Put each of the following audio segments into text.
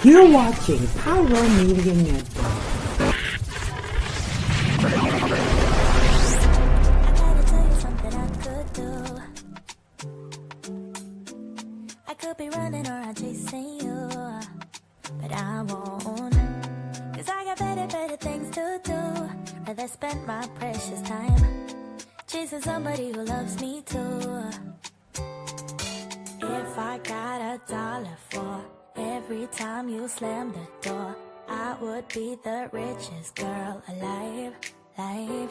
You're watching Pyro Media Network. I could be running or I'm chasing you, but I won't. Cause I got better things to do. Rather spend my precious time chasing somebody who loves me too. If I got $1 for every time you slam the door, I would be the richest girl alive, life.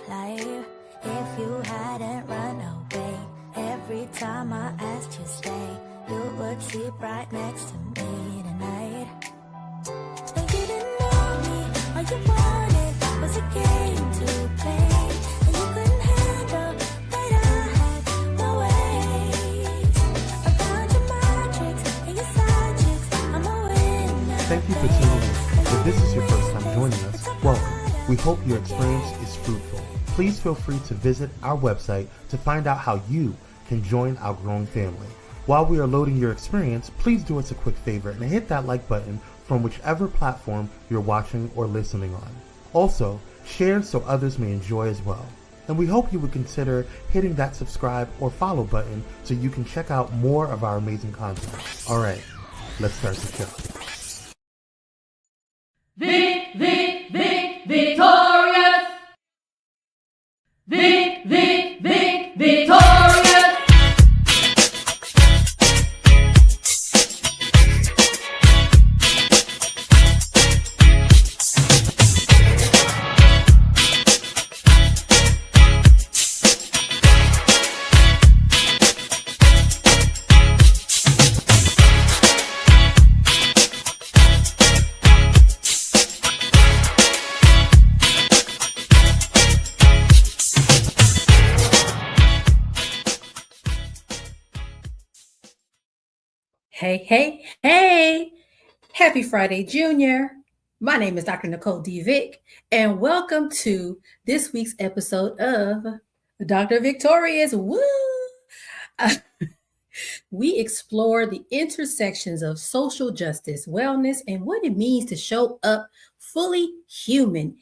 If you hadn't run away every time I asked you stay, you would sleep right next to me tonight. And you didn't know me, all you wanted was a game to play, and you couldn't handle that I had no ways. Around your magics and your side chicks, I'm a winner. Thank you for tuning in. If this is your first time joining us, welcome. We hope your experience is fruitful. Please feel free to visit our website to find out how you can join our growing family. While we are loading your experience, please do us a quick favor and hit that like button from whichever platform you're watching or listening on. Also, share so others may enjoy as well. And we hope you would consider hitting that subscribe or follow button so you can check out more of our amazing content. All right, let's start the show. VICKtorious! VICKtorious! Hey. Happy Friday, Junior. My name is Dr. Nicole D. Vick, and welcome to this week's episode of Dr. VICKtorious. Woo! We explore the intersections of social justice, wellness, and what it means to show up fully human,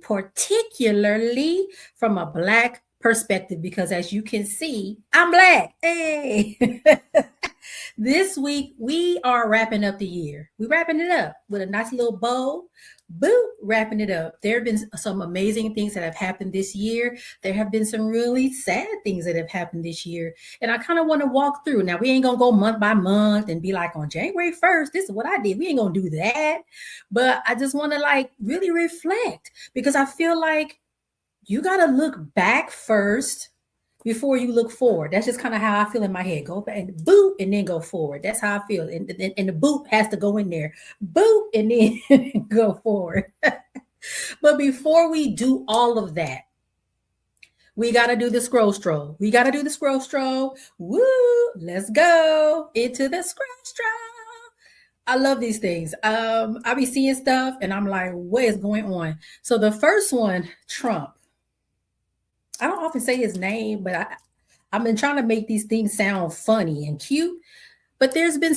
particularly from a Black perspective, because as you can see, I'm Black. Hey! This week, we are wrapping up the year. We're wrapping it up with a nice little bow. Boo, wrapping it up. There have been some amazing things that have happened this year. There have been some really sad things that have happened this year. And I kind of want to walk through. Now, we ain't going to go month by month and be like, on January 1st, this is what I did. We ain't going to do that. But I just want to really reflect, because I feel like you got to look back first before you look forward. That's just kind of how I feel in my head. Go back and boot and then go forward. That's how I feel. And the boot has to go in there. Boot and then go forward. But before we do all of that, we got to do the scroll stroll. Woo! Let's go into the scroll stroll. I love these things. I be seeing stuff and I'm like, what is going on? So the first one, Trump. I don't often say his name, but I've been trying to make these things sound funny and cute. But there's been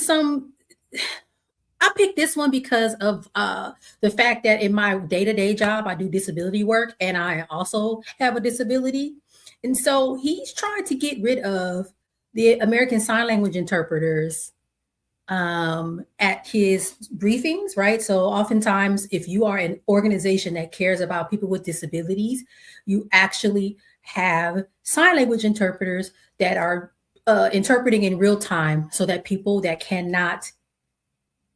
I picked this one because of the fact that in my day-to-day job, I do disability work and I also have a disability. And so he's trying to get rid of the American Sign Language interpreters at his briefings, right? So oftentimes, if you are an organization that cares about people with disabilities, you actually have sign language interpreters that are interpreting in real time so that people that cannot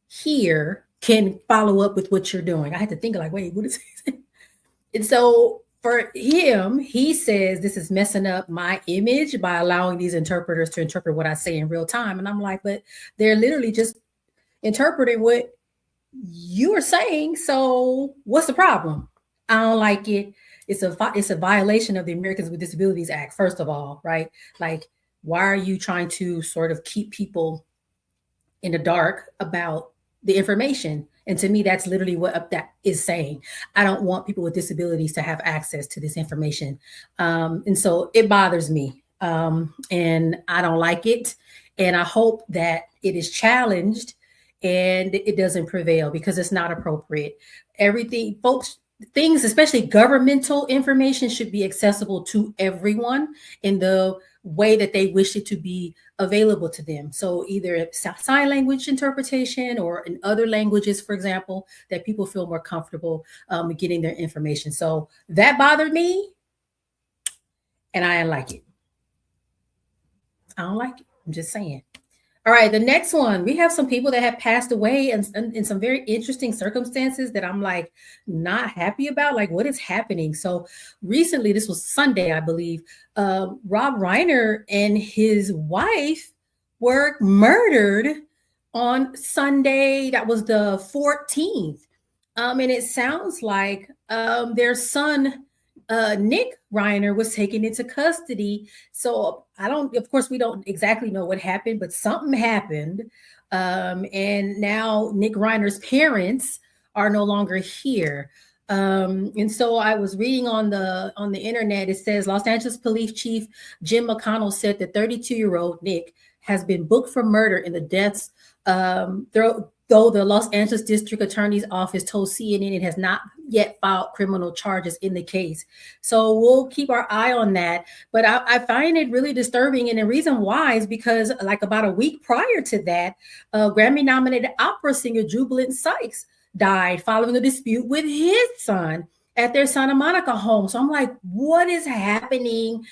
hear can follow up with what you're doing. I had to think wait, what is it? And so for him, he says this is messing up my image by allowing these interpreters to interpret what I say in real time. And I'm like, but they're literally just interpreting what you are saying. So what's the problem? I don't like it. It's a violation of the Americans with Disabilities Act, first of all, right? Why are you trying to sort of keep people in the dark about the information? And to me, that's literally what that is saying. I don't want people with disabilities to have access to this information. And so it bothers me. And I don't like it. And I hope that it is challenged and it doesn't prevail because it's not appropriate. Everything, folks, things, especially governmental information, should be accessible to everyone in the way that they wish it to be available to them. So either sign language interpretation or in other languages, for example, that people feel more comfortable getting their information. So that bothered me, and I didn't like it. I don't like it. I'm just saying. All right, the next one, we have some people that have passed away in some very interesting circumstances that I'm like not happy about. Like, what is happening? So recently, this was Sunday, I believe, Rob Reiner and his wife were murdered on Sunday. That was the 14th. And it sounds like their son, Nick Reiner, was taken into custody. So of course, we don't exactly know what happened, but something happened. And now Nick Reiner's parents are no longer here. And so I was reading on the internet, it says Los Angeles Police Chief Jim McConnell said that 32-year-old Nick has been booked for murder in the deaths, though the Los Angeles District Attorney's Office told CNN it has not yet filed criminal charges in the case. So we'll keep our eye on that. But I find it really disturbing. And the reason why is because like about a week prior to that, Grammy-nominated opera singer Jubilant Sykes died following a dispute with his son at their Santa Monica home. So I'm like, what is happening?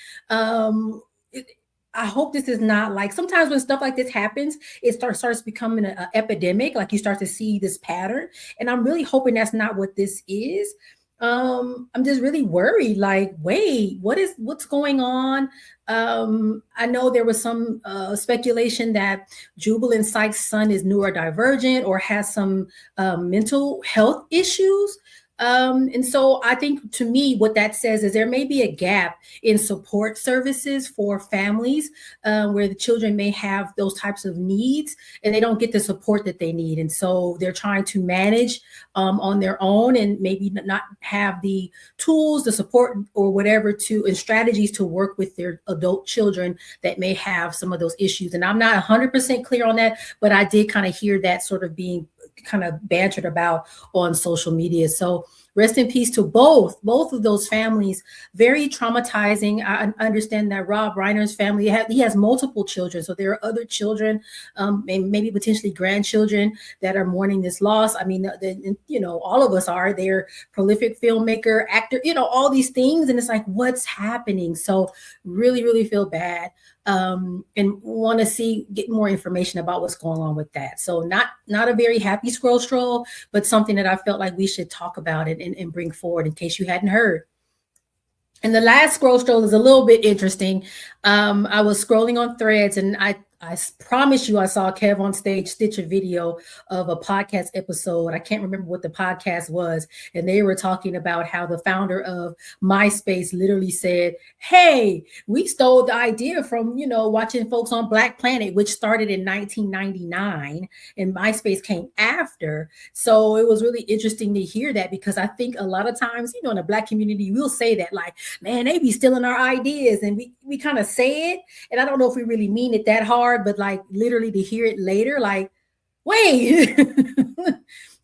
I hope this is not like, sometimes when stuff like this happens, it starts becoming an epidemic. Like you start to see this pattern. And I'm really hoping that's not what this is. I'm just really worried. Like, wait, what's going on? I know there was some speculation that Jubilant Sykes' son is neurodivergent or has some mental health issues. And so I think, to me, what that says is there may be a gap in support services for families where the children may have those types of needs and they don't get the support that they need. And so they're trying to manage on their own and maybe not have the tools, the support or whatever and strategies to work with their adult children that may have some of those issues. And I'm not 100% clear on that, but I did kind of hear that sort of being kind of bantered about on social media. So rest in peace to both of those families. Very traumatizing. I understand that Rob Reiner's family, he has multiple children. So there are other children, maybe potentially grandchildren that are mourning this loss. I mean, all of us are. They're prolific filmmaker, actor, all these things. And it's like, what's happening? So really, really feel bad. And want to get more information about what's going on with that. So not a very happy stroll, but something that I felt like we should talk about it and bring forward in case you hadn't heard. And the last stroll is a little bit interesting. I was scrolling on Threads and I promise you I saw Kev on Stage stitch a video of a podcast episode. I can't remember what the podcast was. And they were talking about how the founder of MySpace literally said, hey, we stole the idea from, watching folks on Black Planet, which started in 1999 and MySpace came after. So it was really interesting to hear that because I think a lot of times, in the Black community, we'll say that like, man, they be stealing our ideas. And we kind of say it. And I don't know if we really mean it that hard. But like literally to hear it later, like, wait,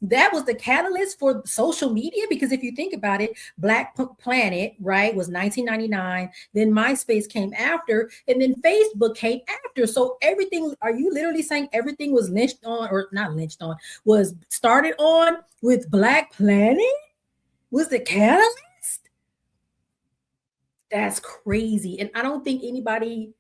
that was the catalyst for social media. Because if you think about it, Black Planet, right, was 1999. Then MySpace came after, and then Facebook came after. So everything, are you literally saying everything was was started on with Black Planet? Was the catalyst? That's crazy. And I don't think anybody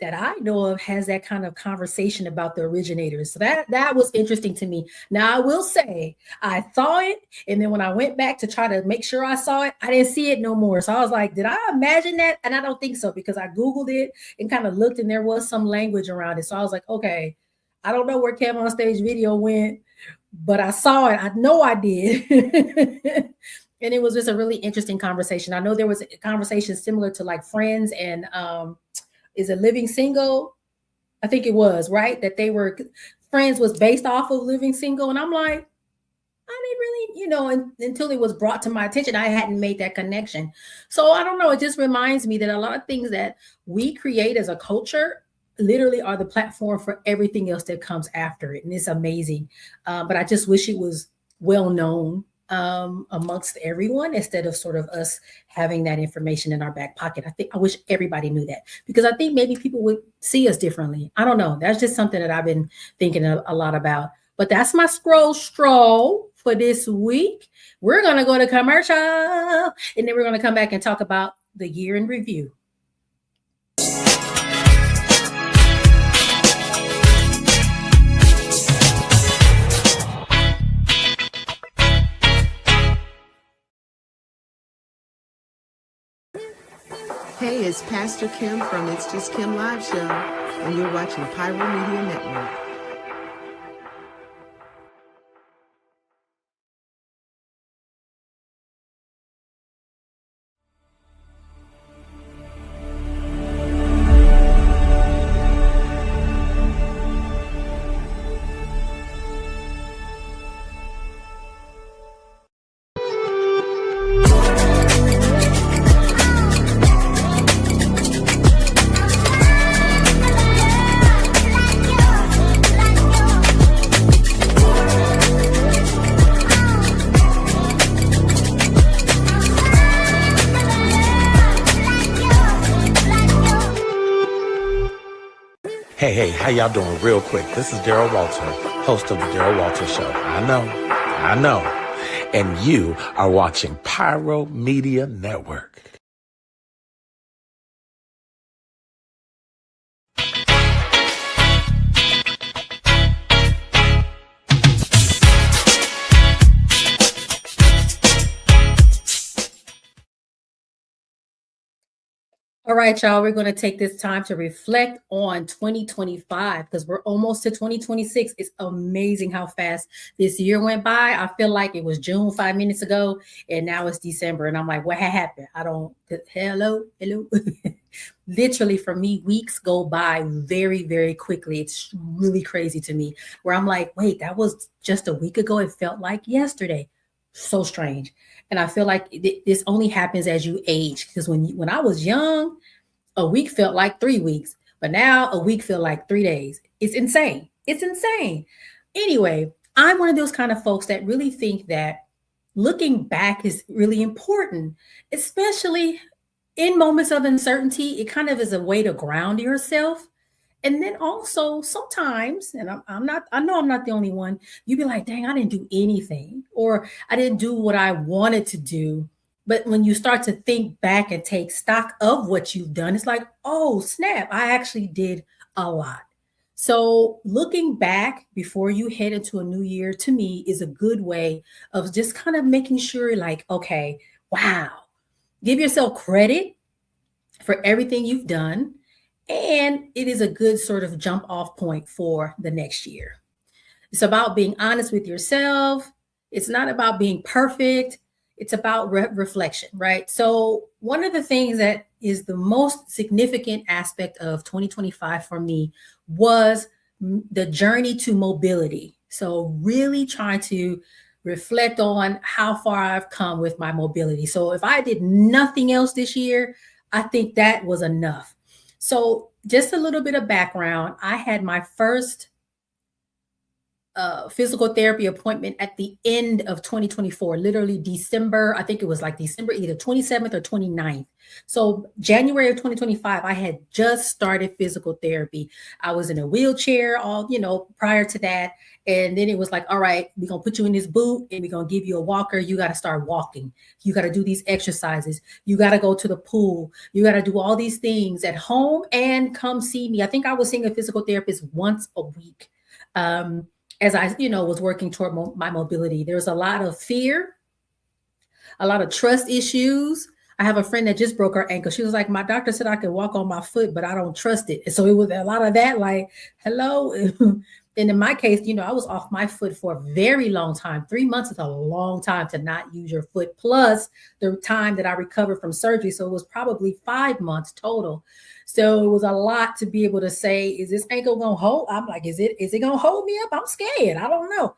that I know of has that kind of conversation about the originators. So that was interesting to me. Now I will say I saw it, and then when I went back to try to make sure I saw it, I didn't see it no more. So I was like, did I imagine that? And I don't think so, because I Googled it and kind of looked and there was some language around it. So I was like, okay, I don't know where Kev on Stage video went, but I saw it. I know I did. And it was just a really interesting conversation. I know there was a conversation similar to like Friends and is it Living Single? I think it was, right? That they were, Friends was based off of Living Single. And I'm like, I didn't really, until it was brought to my attention, I hadn't made that connection. So I don't know. It just reminds me that a lot of things that we create as a culture literally are the platform for everything else that comes after it. And it's amazing. But I just wish it was well known amongst everyone instead of sort of us having that information in our back pocket. I wish everybody knew that, because I think maybe people would see us differently. I don't know. That's just something that I've been thinking a lot about. But that's my scroll stroll for this week. We're going to go to commercial, and then we're going to come back and talk about the year in review. Hey, it's Pastor Kim from It's Just Kim Live Show, and you're watching Pyro Media Network. Hey, how y'all doing? Real quick, this is Daryl Walter, host of the Daryl Walter Show. I know. And you are watching Pyro Media Network. All right, y'all, we're going to take this time to reflect on 2025 because we're almost to 2026. It's amazing how fast this year went by. I feel like it was June 5 minutes ago, and now it's December. And I'm like, what happened? Hello. Literally, for me, weeks go by very, very quickly. It's really crazy to me, where I'm like, wait, that was just a week ago. It felt like yesterday. So strange. And I feel like this only happens as you age, because when I was young, a week felt like 3 weeks, but now a week feel like 3 days. It's insane. Anyway, I'm one of those kind of folks that really think that looking back is really important, especially in moments of uncertainty. It kind of is a way to ground yourself. And then also sometimes, and I know I'm not the only one, you be like, dang, I didn't do anything, or I didn't do what I wanted to do. But when you start to think back and take stock of what you've done, it's like, oh, snap, I actually did a lot. So looking back before you head into a new year, to me, is a good way of just kind of making sure, like, okay, wow, give yourself credit for everything you've done. And it is a good sort of jump off point for the next year. It's about being honest with yourself. It's not about being perfect. It's about reflection, right? So one of the things that is the most significant aspect of 2025 for me was the journey to mobility. So really trying to reflect on how far I've come with my mobility. So if I did nothing else this year, I think that was enough. So just a little bit of background. I had my first physical therapy appointment at the end of 2024, literally December. I think it was like December either 27th or 29th. So January of 2025, I had just started physical therapy. I was in a wheelchair prior to that. And then it was like, all right, we're going to put you in this boot and we're going to give you a walker. You got to start walking. You got to do these exercises. You got to go to the pool. You got to do all these things at home and come see me. I think I was seeing a physical therapist once a week. As I, was working toward my mobility. There's a lot of fear, a lot of trust issues. I have a friend that just broke her ankle. She was like, my doctor said I could walk on my foot, but I don't trust it. And so it was a lot of that, like, hello. And in my case, I was off my foot for a very long time. 3 months is a long time to not use your foot, plus the time that I recovered from surgery. So it was probably 5 months total. So it was a lot to be able to say, is this ankle going to hold? I'm like, is it going to hold me up? I'm scared. I don't know.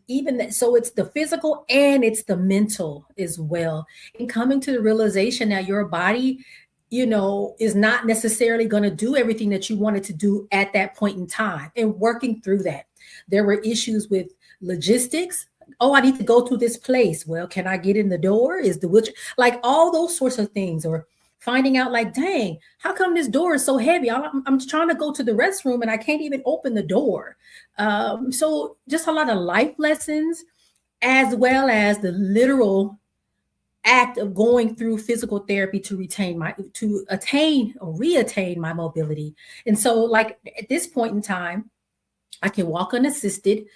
Even that. So it's the physical and it's the mental as well. And coming to the realization that your body is not necessarily going to do everything that you wanted to do at that point in time, and working through that. There were issues with logistics. Oh, I need to go to this place. Well, can I get in the door? Is the which like all those sorts of things, or finding out like, dang, how come this door is so heavy? I'm trying to go to the restroom and I can't even open the door. So just a lot of life lessons, as well as the literal act of going through physical therapy to attain or reattain my mobility. And so like at this point in time, I can walk unassisted,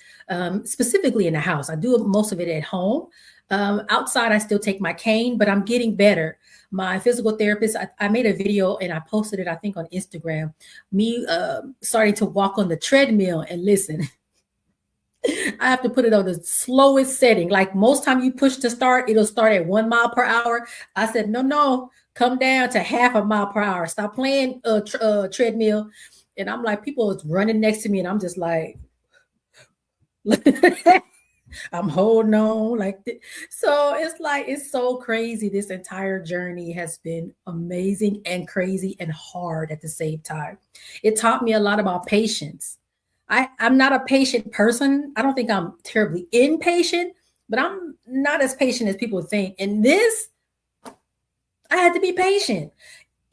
specifically in the house. I do most of it at home. Outside, I still take my cane, but I'm getting better. My physical therapist, I made a video and I posted it, I think, on Instagram, me starting to walk on the treadmill. And listen, I have to put it on the slowest setting. Like most time you push to start, it'll start at 1 mile per hour. I said, no, come down to half a mile per hour. Stop playing treadmill. And I'm like, people is running next to me and I'm just like, I'm holding on like this. So it's like, it's so crazy. This entire journey has been amazing and crazy and hard at the same time. It taught me a lot about patience. I'm not a patient person. I don't think I'm terribly impatient, but I'm not as patient as people think. And this, I had to be patient,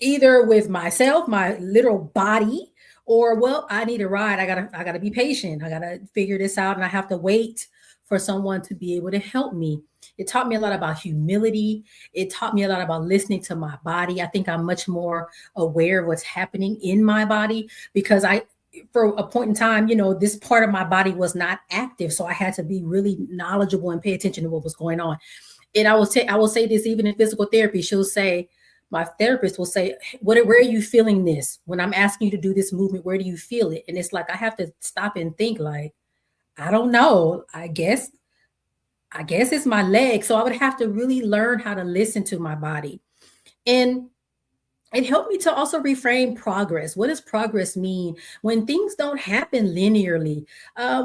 either with myself, my literal body, or, well, I need a ride. I gotta be patient. I gotta figure this out, and I have to wait for someone to be able to help me. It taught me a lot about humility. It taught me a lot about listening to my body. I think I'm much more aware of what's happening in my body, because for a point in time, this part of my body was not active. So I had to be really knowledgeable and pay attention to what was going on. And I will say this, even in physical therapy, my therapist will say, where are you feeling this? When I'm asking you to do this movement, where do you feel it? And it's like, I have to stop and think like, I don't know. I guess it's my leg. So I would have to really learn how to listen to my body. And it helped me to also reframe progress. What does progress mean when things don't happen linearly?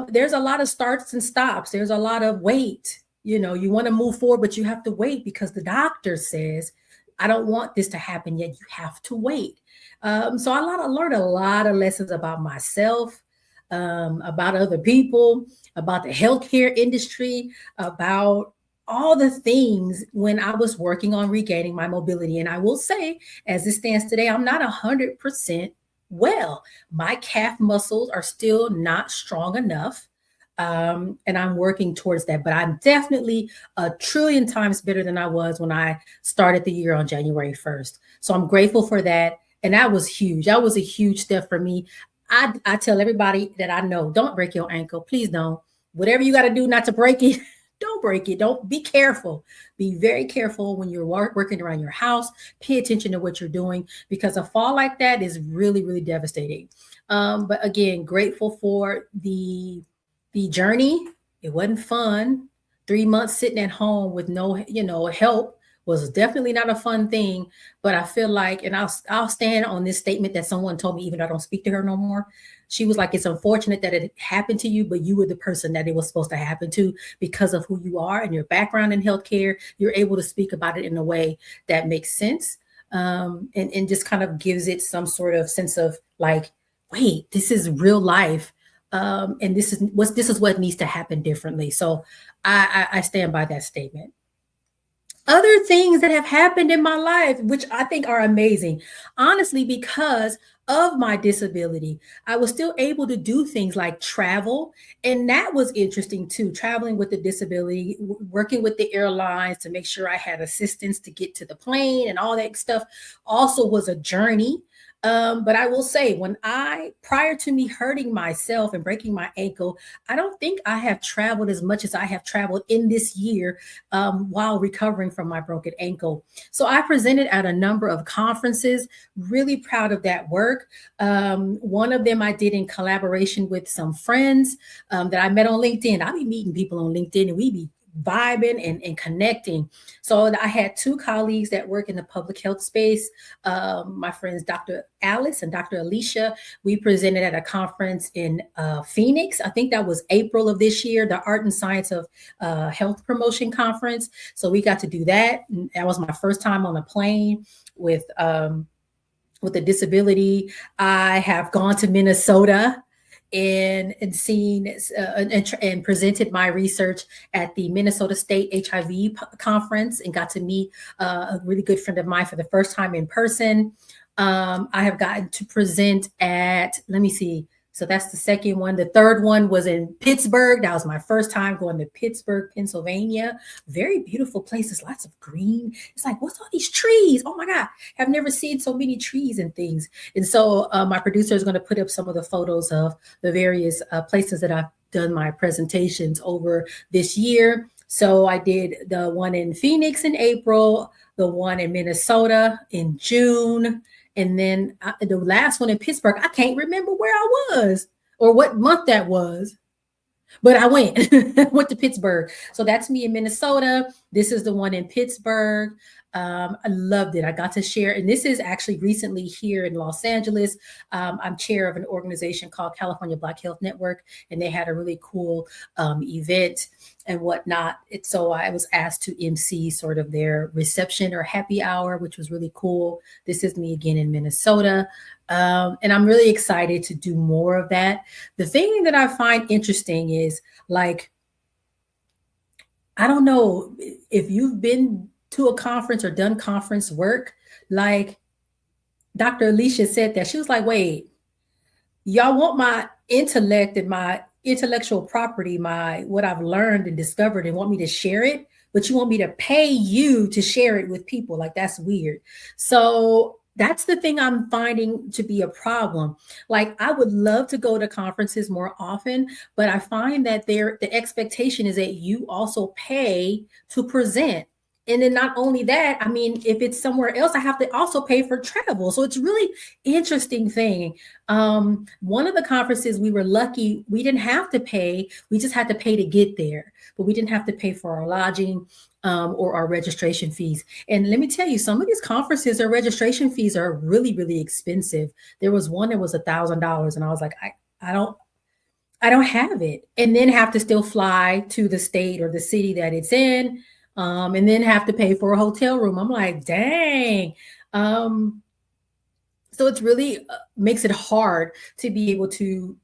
There's a lot of starts and stops. There's a lot of wait. You want to move forward, but you have to wait because the doctor says, I don't want this to happen yet. You have to wait. So I learned a lot of lessons about myself, about other people, about the healthcare industry, about all the things when I was working on regaining my mobility. And I will say, as it stands today, I'm not 100% well. My calf muscles are still not strong enough. And I'm working towards that, but I'm definitely a trillion times better than I was when I started the year on January 1st. So I'm grateful for that. And that was huge. That was a huge step for me. I tell everybody that I know, don't break your ankle. Please don't. Whatever you got to do not to break it, don't break it. Don't be careful. Be very careful when you're working around your house. Pay attention to what you're doing, because a fall like that is really, really devastating. But again, grateful for the journey. It wasn't fun. 3 months sitting at home with no, help was definitely not a fun thing. But I feel like, and I'll stand on this statement that someone told me, even though I don't speak to her no more. She was like, it's unfortunate that it happened to you, but you were the person that it was supposed to happen to because of who you are and your background in healthcare. You're able to speak about it in a way that makes sense, and just kind of gives it some sort of sense of like, wait, this is real life. And this is what needs to happen differently. So I stand by that statement. Other things that have happened in my life, which I think are amazing, honestly, because of my disability, I was still able to do things like travel. And that was interesting too, traveling with the disability, working with the airlines to make sure I had assistance to get to the plane and all that stuff also was a journey. But I will say, prior to me hurting myself and breaking my ankle, I don't think I have traveled as much as I have traveled in this year while recovering from my broken ankle. So I presented at a number of conferences, really proud of that work. One of them I did in collaboration with some friends that I met on LinkedIn. I be meeting people on LinkedIn and we be vibing and connecting. So I had two colleagues that work in the public health space. My friends, Dr. Alice and Dr. Alicia, we presented at a conference in Phoenix. I think that was April of this year, the Art and Science of Health Promotion Conference. So we got to do that. That was my first time on a plane with with a disability. I have gone to Minnesota and seen and presented my research at the Minnesota State HIV conference and got to meet a really good friend of mine for the first time in person. I have gotten to present at, let me see. So that's the second one. The third one was in Pittsburgh. That was my first time going to Pittsburgh, Pennsylvania. Very beautiful places, lots of green. It's like, what's all these trees? Oh my God, I've never seen so many trees and things. And so my producer is going to put up some of the photos of the various places that I've done my presentations over this year. So I did the one in Phoenix in April, the one in Minnesota in June, and then the last one in Pittsburgh, I can't remember where I was or what month that was, but I went, went to Pittsburgh. So that's me in Minnesota. This is the one in Pittsburgh. I loved it. I got to share, and this is actually recently here in Los Angeles. I'm chair of an organization called California Black Health Network, and they had a really cool event and whatnot. So I was asked to MC sort of their reception or happy hour, which was really cool. This is me again in Minnesota. And I'm really excited to do more of that. The thing that I find interesting is, like, I don't know if you've been to a conference or done conference work. Like Dr. Alicia said that, she was like, wait, y'all want my intellect and my intellectual property, my what I've learned and discovered, and want me to share it, but you want me to pay you to share it with people. Like, that's weird. So that's the thing I'm finding to be a problem. Like, I would love to go to conferences more often, but I find that the expectation is that you also pay to present. And then not only that, I mean, if it's somewhere else, I have to also pay for travel. So it's really interesting thing. One of the conferences, we were lucky, we didn't have to pay. We just had to pay to get there, but we didn't have to pay for our lodging or our registration fees. And let me tell you, some of these conferences, their registration fees are really, really expensive. There was one that was $1,000, and I was like, I don't have it. And then have to still fly to the state or the city that it's in. And then have to pay for a hotel room. I'm like, dang. So it's really makes it hard to be able to,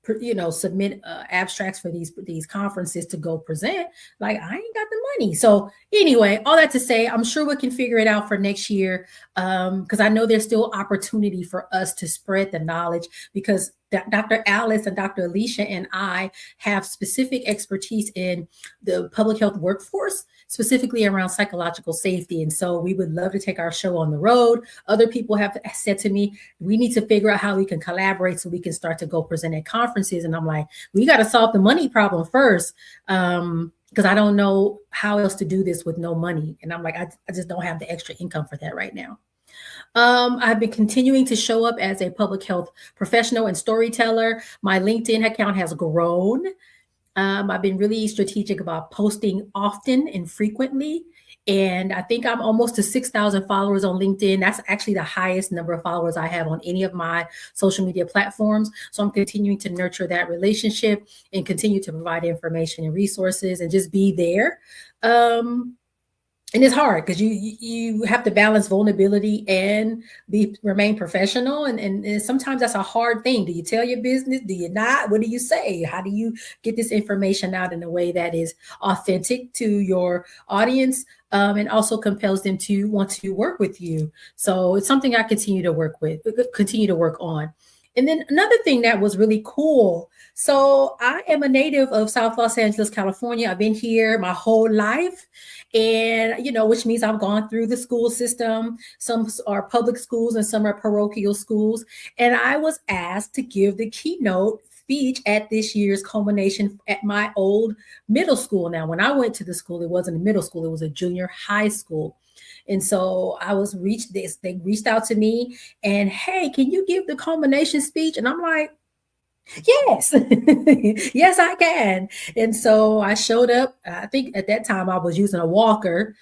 submit abstracts for these conferences to go present. Like, I ain't got the money. So anyway, all that to say, I'm sure we can figure it out for next year, because I know there's still opportunity for us to spread the knowledge, because Dr. Alice and Dr. Alicia and I have specific expertise in the public health workforce, specifically around psychological safety. And so we would love to take our show on the road. Other people have said to me, we need to figure out how we can collaborate so we can start to go present at conferences. And I'm like, we got to solve the money problem first, because I don't know how else to do this with no money. And I'm like, I just don't have the extra income for that right now. I've been continuing to show up as a public health professional and storyteller. My LinkedIn account has grown. I've been really strategic about posting often and frequently. And I think I'm almost to 6,000 followers on LinkedIn. That's actually the highest number of followers I have on any of my social media platforms. So I'm continuing to nurture that relationship and continue to provide information and resources and just be there. And it's hard because you have to balance vulnerability and remain professional. And sometimes that's a hard thing. Do you tell your business? Do you not? What do you say? How do you get this information out in a way that is authentic to your audience, and also compels them to want to work with you? So it's something I continue to work on. And then another thing that was really cool. So I am a native of South Los Angeles, California. I've been here my whole life. And, which means I've gone through the school system. Some are public schools and some are parochial schools. And I was asked to give the keynote speech at this year's culmination at my old middle school. Now, when I went to the school, it wasn't a middle school, it was a junior high school. And so they reached out to me and, hey, can you give the culmination speech? And I'm like, yes, yes, I can. And so I showed up. I think at that time I was using a walker.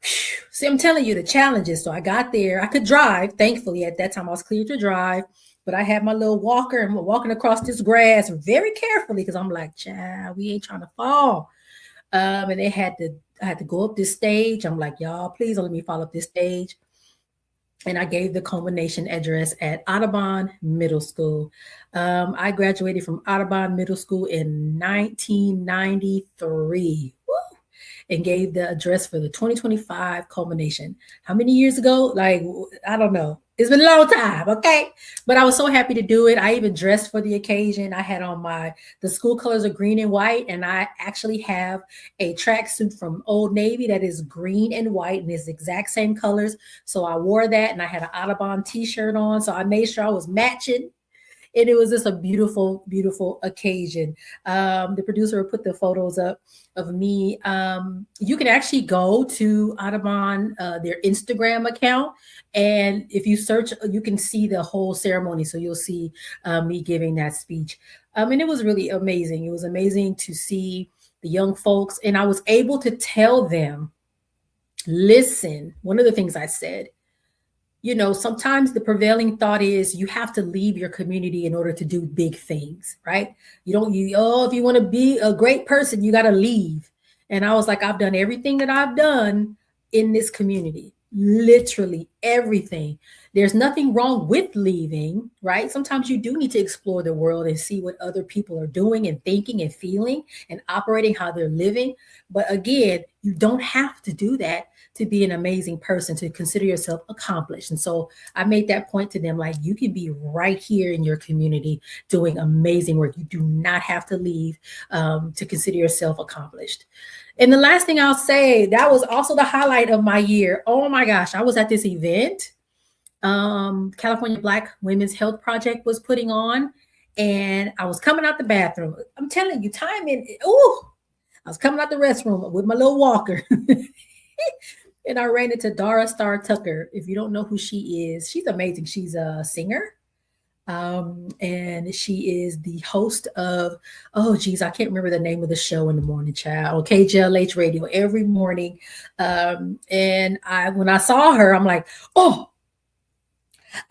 See, I'm telling you the challenges. So I got there. I could drive. Thankfully, at that time I was cleared to drive. But I had my little walker and we're walking across this grass very carefully because I'm like, child, we ain't trying to fall. And I had to go up this stage. I'm like, y'all, please don't let me fall up this stage. and I gave the culmination address at Audubon Middle School. I graduated from Audubon Middle School in 1993. Woo! And gave the address for the 2025 culmination. How many years ago? Like, I don't know. It's been a long time, okay? But I was so happy to do it. I even dressed for the occasion. I had on the school colors are green and white, and I actually have a tracksuit from Old Navy that is green and white and is the exact same colors. So I wore that, and I had an Audubon t-shirt on. So I made sure I was matching. And it was just a beautiful, beautiful occasion. The producer put the photos up of me. You can actually go to Audubon, their Instagram account. And if you search, you can see the whole ceremony. So you'll see me giving that speech. And it was really amazing. It was amazing to see the young folks. And I was able to tell them, listen, one of the things I said, sometimes the prevailing thought is you have to leave your community in order to do big things, right? If you want to be a great person, you got to leave. And I was like, I've done everything that I've done in this community, literally everything. There's nothing wrong with leaving, right? Sometimes you do need to explore the world and see what other people are doing and thinking and feeling and operating, how they're living. But again, you don't have to do that to be an amazing person, to consider yourself accomplished. And so I made that point to them, like, you can be right here in your community doing amazing work. You do not have to leave to consider yourself accomplished. And the last thing I'll say, that was also the highlight of my year. Oh my gosh, I was at this event California Black Women's Health Project was putting on, and I was coming out the bathroom. I'm telling you, timing. I was coming out the restroom with my little walker. And I ran into Dara Star Tucker. If you don't know who she is, she's amazing. She's a singer. And she is the host of, I can't remember the name of the show in the morning, child, on KJLH radio every morning. And when I saw her, I'm like,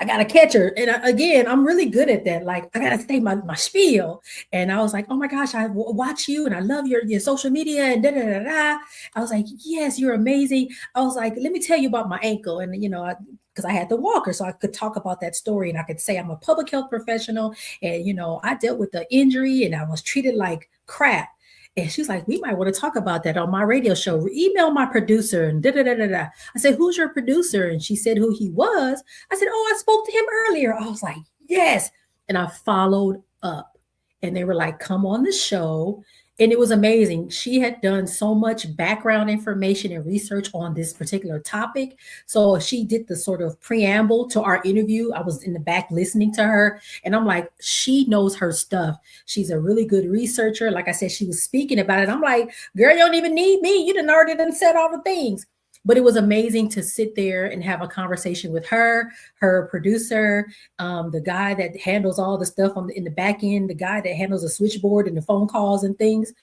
I got to catch her. And again, I'm really good at that. Like, I got to say my spiel. And I was like, oh my gosh, I watch you and I love your social media and da, da, da, da. I was like, yes, you're amazing. I was like, let me tell you about my ankle. And, because I had the walker, so I could talk about that story, and I could say I'm a public health professional. And, I dealt with the injury and I was treated like crap. And she's like, we might want to talk about that on my radio show. Email my producer and da da da da da. I said, who's your producer? And she said who he was. I said, I spoke to him earlier. I was like, yes. And I followed up, and they were like, come on the show. And it was amazing. She had done so much background information and research on this particular topic. So she did the sort of preamble to our interview. I was in the back listening to her, and I'm like, she knows her stuff. She's a really good researcher. Like I said, she was speaking about it. I'm like, girl, you don't even need me. You done already done said all the things. But it was amazing to sit there and have a conversation with her producer, the guy that handles all the stuff in the back end, the guy that handles the switchboard and the phone calls and things.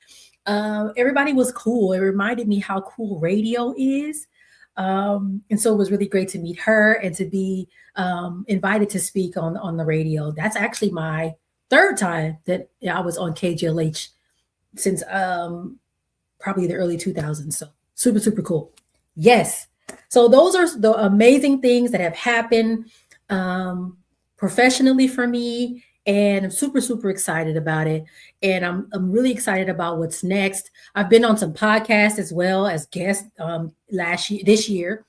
Everybody was cool. It reminded me how cool radio is. And so it was really great to meet her and to be invited to speak on the radio. That's actually my third time that I was on KGLH since probably the early 2000s. So super, super cool. Yes. So those are the amazing things that have happened professionally for me. And I'm super, super excited about it. And I'm really excited about what's next. I've been on some podcasts as well as guest this year,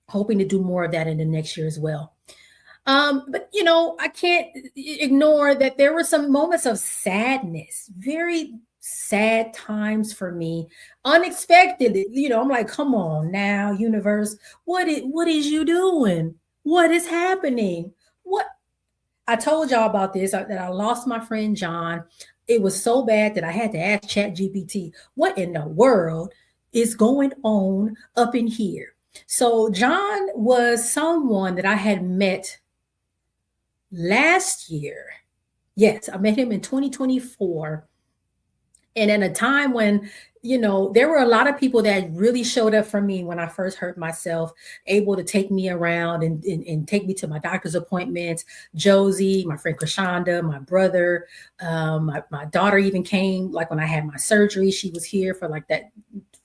hoping to do more of that in the next year as well. But I can't ignore that there were some moments of sadness, very sad times for me, unexpected. I'm like, come on now, universe, what is you doing? What is happening? What? I told y'all about this, that I lost my friend John. It was so bad that I had to ask ChatGPT, what in the world is going on up in here? So John was someone that I had met last year. Yes, I met him in 2024. And at a time when, there were a lot of people that really showed up for me when I first hurt myself, able to take me around and take me to my doctor's appointments. Josie, my friend Krishanda, my brother, my daughter even came, like when I had my surgery. She was here for like that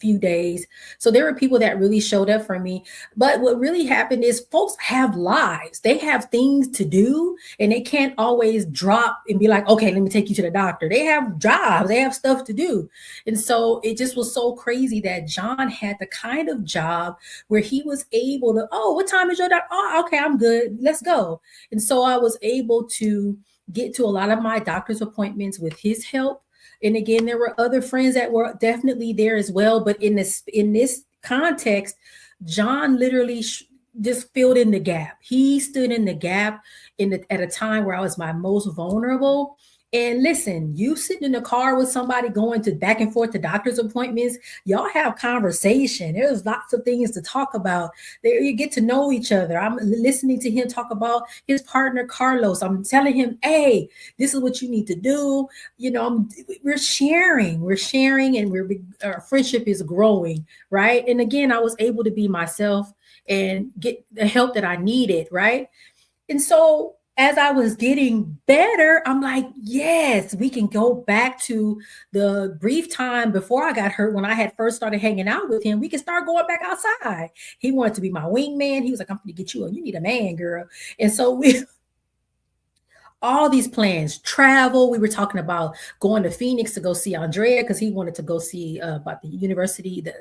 few days. So there were people that really showed up for me. But what really happened is folks have lives. They have things to do, and they can't always drop and be like, okay, let me take you to the doctor. They have jobs, they have stuff to do. And so it just was so crazy that John had the kind of job where he was able to, oh, what time is your doctor? Oh, okay, I'm good. Let's go. And so I was able to get to a lot of my doctor's appointments with his help. And again, there were other friends that were definitely there as well. But in this context, John literally just filled in the gap. He stood in the gap at a time where I was my most vulnerable. And listen, you sitting in the car with somebody going to back and forth to doctor's appointments, y'all have conversation. There's lots of things to talk about. There, you get to know each other. I'm listening to him talk about his partner, Carlos. I'm telling him, hey, this is what you need to do. You know, we're sharing, and our friendship is growing, right? And again, I was able to be myself and get the help that I needed, right? And so as I was getting better, I'm like, yes, we can go back to the brief time before I got hurt when I had first started hanging out with him. We can start going back outside. He wanted to be my wingman. He was like, I'm going to get you on. You need a man, girl. And so all these plans, travel. We were talking about going to Phoenix to go see Andrea because he wanted to go see about the university, the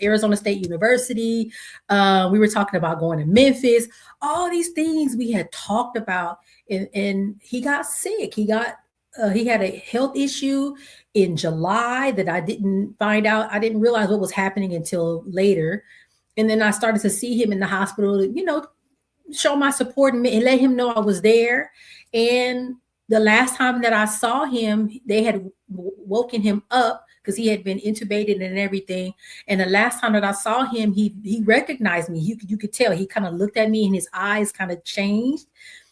Arizona State University. We were talking about going to Memphis. All these things we had talked about, and he got sick. He had a health issue in July that I didn't find out. I didn't realize what was happening until later. And then I started to see him in the hospital, you know, show my support and let him know I was there. And the last time that I saw him, they had woken him up because he had been intubated and everything. And the last time that I saw him, he recognized me. You could tell. He kind of looked at me and his eyes kind of changed.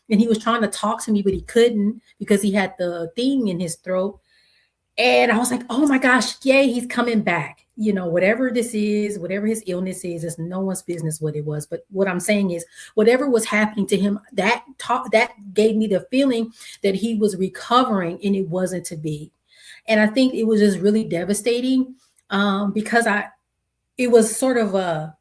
And he was trying to talk to me, but he couldn't because he had the thing in his throat. And I was like, oh my gosh, yay, he's coming back. You know, whatever this is, whatever his illness is, it's no one's business what it was. But what I'm saying is whatever was happening to him, that gave me the feeling that he was recovering and it wasn't to be. And I think it was just really devastating because it was sort of a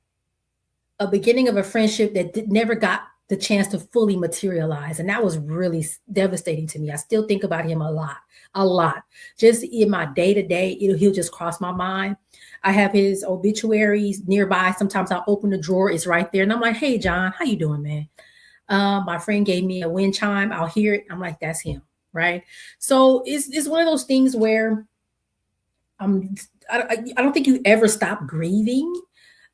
beginning of a friendship that never got the chance to fully materialize. And that was really devastating to me. I still think about him a lot. Just in my day-to-day, he'll just cross my mind. I have his obituaries nearby. Sometimes I'll open the drawer, it's right there. And I'm like, hey, John, how you doing, man? My friend gave me a wind chime. I'll hear it. I'm like, that's him, right? So it's one of those things where I don't think you ever stop grieving.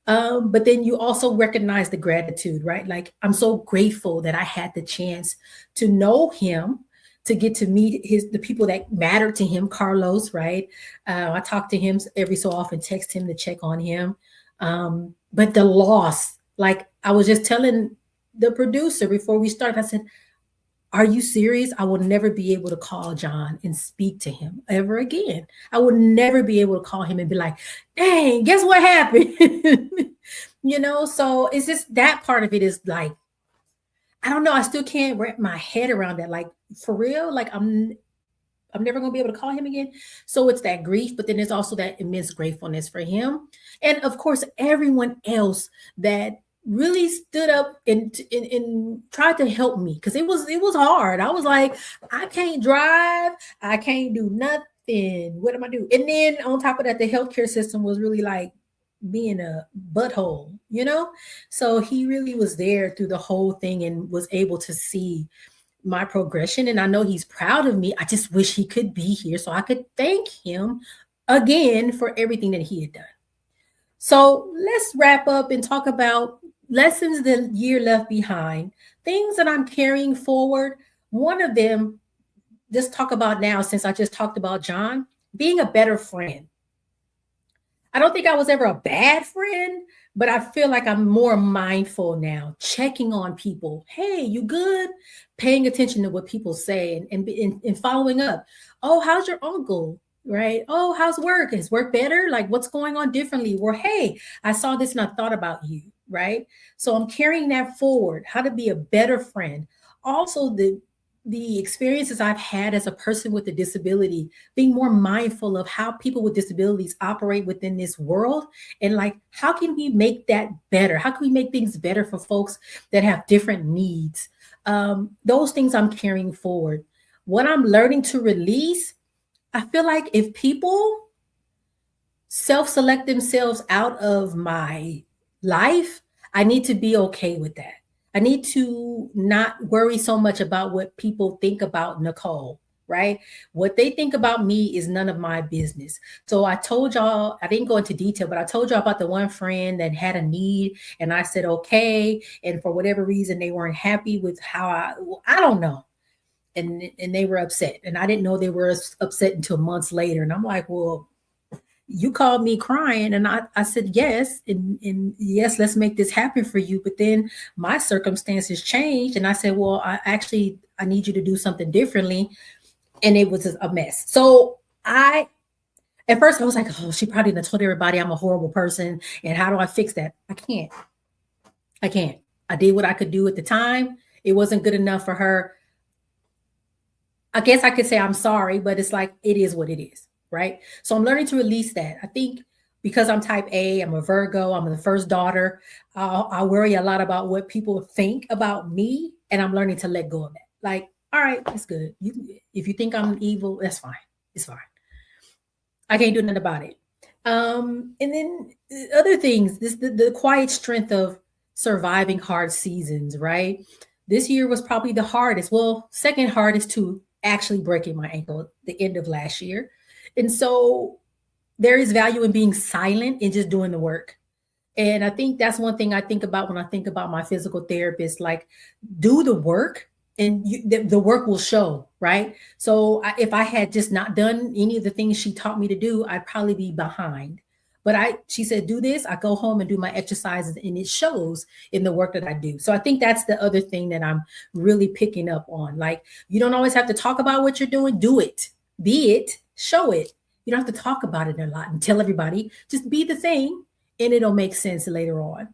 But then you also recognize the gratitude, right? Like, I'm so grateful that I had the chance to know him, to get to meet the people that matter to him, Carlos, right? I talk to him every so often, text him to check on him. But the loss, like I was just telling the producer before we started, I said, are you serious? I will never be able to call John and speak to him ever again. I will never be able to call him and be like, dang, guess what happened? You know, so it's just that part of it is like, I don't know. I still can't wrap my head around that. Like, for real, like I'm never going to be able to call him again. So it's that grief, but then there's also that immense gratefulness for him. And of course, everyone else that really stood up and tried to help me, because it was hard. I was like, I can't drive, I can't do nothing. What am I do? And then on top of that, the healthcare system was really like being a butthole, you know? So he really was there through the whole thing and was able to see my progression. And I know he's proud of me. I just wish he could be here so I could thank him again for everything that he had done. So let's wrap up and talk about lessons the year left behind, things that I'm carrying forward. One of them, just talk about now, since I just talked about John, being a better friend. I don't think I was ever a bad friend, but I feel like I'm more mindful now, checking on people. Hey, you good? Paying attention to what people say and following up. Oh, how's your uncle? Right? Oh, how's work? Is work better? Like, what's going on differently? Or, hey, I saw this and I thought about you. Right? So I'm carrying that forward, how to be a better friend. Also, the the experiences I've had as a person with a disability, being more mindful of how people with disabilities operate within this world, and like, how can we make that better? How can we make things better for folks that have different needs? Those things I'm carrying forward. What I'm learning to release, I feel like if people self-select themselves out of my life, I need to be okay with that. I need to not worry so much about what people think about Nicole, right? What they think about me is none of my business. So I told y'all, I didn't go into detail, but I told y'all about the one friend that had a need, and I said, okay. And for whatever reason, they weren't happy with how I don't know. And they were upset. And I didn't know they were upset until months later. And I'm like, well, you called me crying, and I said yes, and yes, let's make this happen for you. But then my circumstances changed, and I said, well, I need you to do something differently. And it was a mess. So at first I was like, oh, she probably done told everybody I'm a horrible person, and how do I fix that? I can't. I did what I could do at the time. It wasn't good enough for her. I guess I could say I'm sorry, but it's like, it is what it is. Right. So I'm learning to release that. I think because I'm type A, I'm a Virgo, I'm the first daughter. I worry a lot about what people think about me, and I'm learning to let go of that. Like, all right, it's good. If you think I'm evil, that's fine. It's fine. I can't do nothing about it. And then other things, the quiet strength of surviving hard seasons, right? This year was probably the hardest. Well, second hardest to actually breaking my ankle at the end of last year. And so there is value in being silent and just doing the work. And I think that's one thing I think about when I think about my physical therapist, like, do the work, and the work will show, right? So if I had just not done any of the things she taught me to do, I'd probably be behind. But she said, do this, I go home and do my exercises, and it shows in the work that I do. So I think that's the other thing that I'm really picking up on. Like, you don't always have to talk about what you're doing. Do it, be it, show it. You don't have to talk about it a lot and tell everybody. Just be the thing, and it'll make sense later on.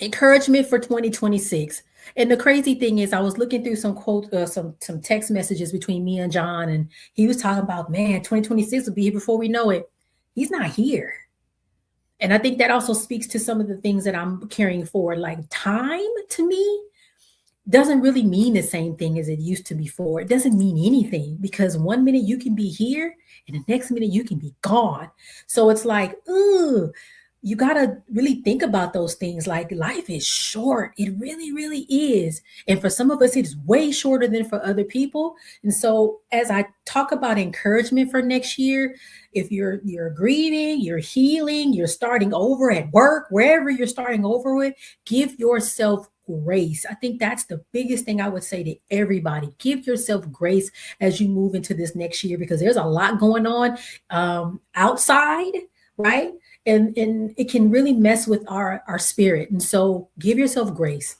Encouragement for 2026. And the crazy thing is, I was looking through some some text messages between me and John, and he was talking about, man, 2026 will be here before we know it. He's not here. And I think that also speaks to some of the things that I'm carrying forward. Like, time to me doesn't really mean the same thing as it used to before. It doesn't mean anything, because one minute you can be here and the next minute you can be gone. So it's like, ooh, you got to really think about those things. Like, life is short. It really, really is. And for some of us, it's way shorter than for other people. And so as I talk about encouragement for next year, if you're grieving, you're healing, you're starting over at work, wherever you're starting over with, give yourself grace. I think that's the biggest thing I would say to everybody. Give yourself grace as you move into this next year, because there's a lot going on outside, right? And it can really mess with our spirit. And so give yourself grace.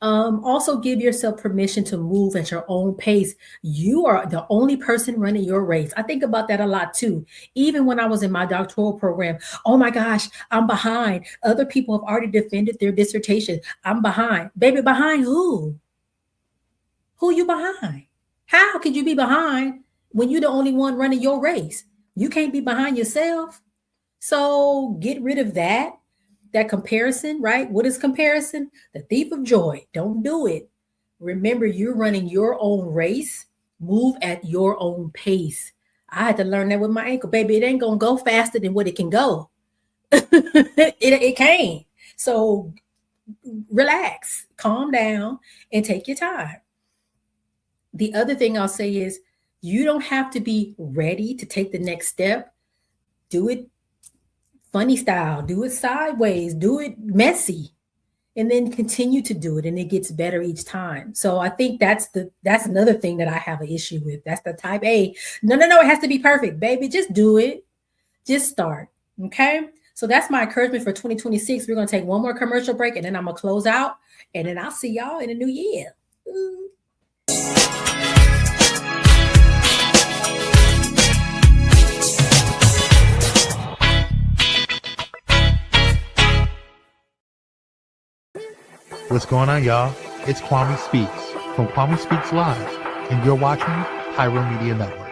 Also give yourself permission to move at your own pace. You are the only person running your race. I think about that a lot too. Even when I was in my doctoral program, oh my gosh, I'm behind. Other people have already defended their dissertation. I'm behind. Baby, behind who? Who you behind? How could you be behind when you're the only one running your race? You can't be behind yourself. So get rid of that comparison, right? What is comparison? The thief of joy. Don't do it. Remember, you're running your own race. Move at your own pace. I had to learn that with my ankle, baby. It ain't going to go faster than what it can go. it can't. So relax, calm down, and take your time. The other thing I'll say is, you don't have to be ready to take the next step. Do it funny style, do it sideways, do it messy, and then continue to do it, and it gets better each time. So I think that's another thing that I have an issue with. That's the type A. No, it has to be perfect, baby. Just do it. Just start. Okay. So that's my encouragement for 2026. We're going to take one more commercial break, and then I'm going to close out, and then I'll see y'all in the new year. What's going on, y'all? It's Kwame Speaks from Kwame Speaks Live, and you're watching Pyro Media Network.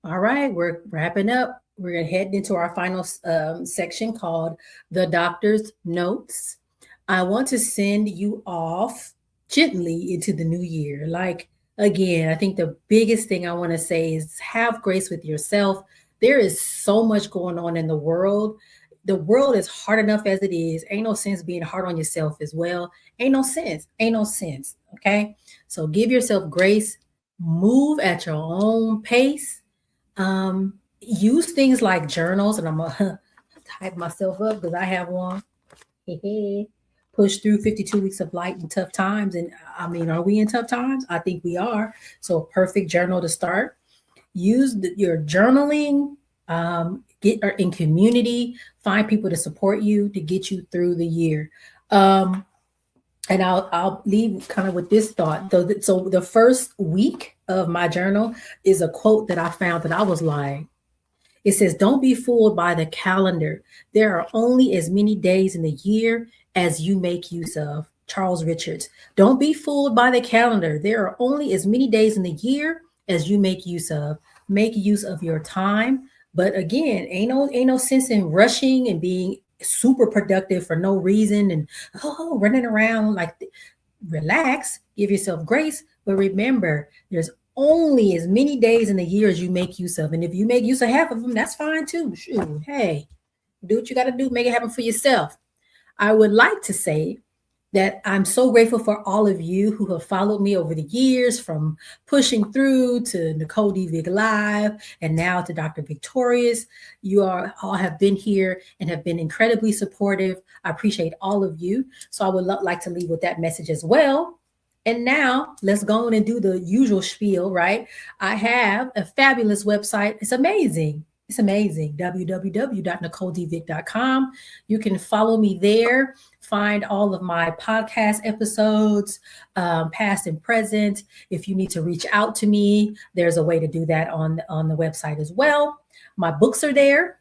All right, we're wrapping up. We're heading into our final section called The Doctor's Notes. I want to send you off gently into the new year. Like, again, I think the biggest thing I want to say is have grace with yourself. There is so much going on in the world. The world is hard enough as it is. Ain't no sense being hard on yourself as well. Ain't no sense. Ain't no sense. Okay. So give yourself grace, move at your own pace. Use things like journals, and I'm gonna type myself up because I have one. Push through 52 weeks of light and tough times. And I mean, are we in tough times? I think we are. So a perfect journal to start. Use your journaling. Get in community. Find people to support you to get you through the year. And I'll leave kind of with this thought. So the first week of my journal is a quote that I found that I was like, it says, "Don't be fooled by the calendar. There are only as many days in the year as you make use of." Charles Richards. Don't be fooled by the calendar. There are only as many days in the year as you make use of. Make use of your time. But again, ain't no sense in rushing and being super productive for no reason and running around like relax, give yourself grace. But remember, there's only as many days in the year as you make use of. And if you make use of half of them, that's fine too. Shoot, hey, do what you got to do, make it happen for yourself. I would like to say that I'm so grateful for all of you who have followed me over the years, from pushing through to Nicole D. Vick Live and now to Dr. VICKtorious. You all have been here and have been incredibly supportive. I appreciate all of you. So I would like to leave with that message as well. And now let's go on and do the usual spiel, right? I have a fabulous website. It's amazing. It's amazing. www.nicoledvick.com. You can follow me there, find all of my podcast episodes, past and present. If you need to reach out to me, there's a way to do that on the website as well. My books are there.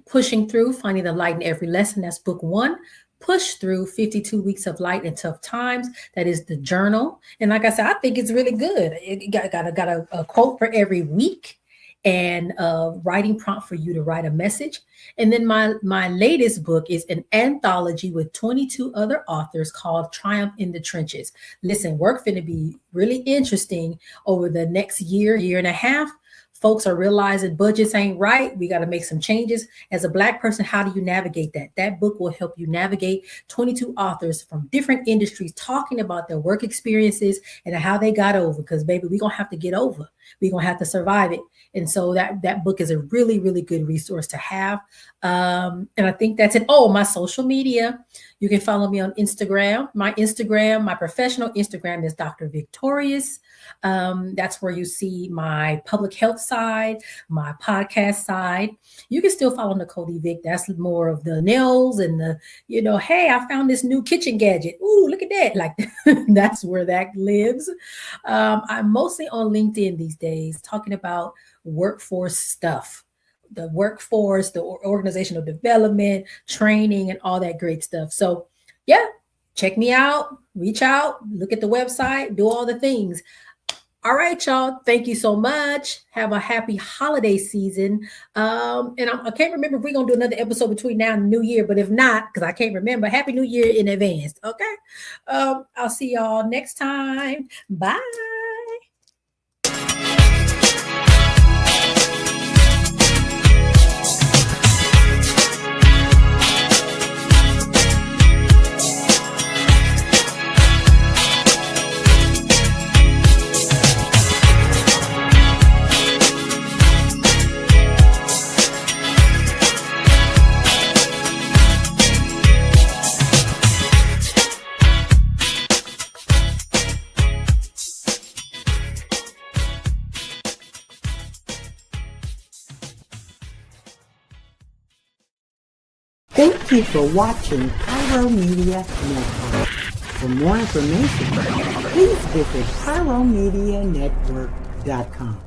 Pushing Through, Finding the Light in Every Lesson. That's book 1. Push Through 52 Weeks of Light in Tough Times. That is the journal. And like I said, I think it's really good. It got a quote for every week and a writing prompt for you to write a message. And then my latest book is an anthology with 22 other authors called Triumph in the Trenches. Listen, work's going to be really interesting over the next year and a half. Folks are realizing budgets ain't right. We got to make some changes. As a Black person, how do you navigate that? That book will help you navigate 22 authors from different industries talking about their work experiences and how they got over. Because, baby, we're going to have to get over. We're going to have to survive it. And so that book is a really, really good resource to have. And I think that's it. Oh, my social media. You can follow me on Instagram. My professional Instagram is Dr. VICKtorious. That's where you see my public health side, my podcast side. You can still follow Nicole D. Vick. That's more of the nails and the, hey, I found this new kitchen gadget. Ooh, look at that. Like that's where that lives. I'm mostly on LinkedIn these days talking about workforce stuff, the workforce, the organizational development, training, and all that great stuff. So yeah, check me out, reach out, look at the website, do all the things. All right, y'all. Thank you so much. Have a happy holiday season. And I can't remember if we're gonna do another episode between now and New Year, but if not, because I can't remember, Happy New Year in advance. Okay. I'll see y'all next time. Bye. Thank you for watching Pyro Media Network. For more information, please visit pyromedianetwork.com.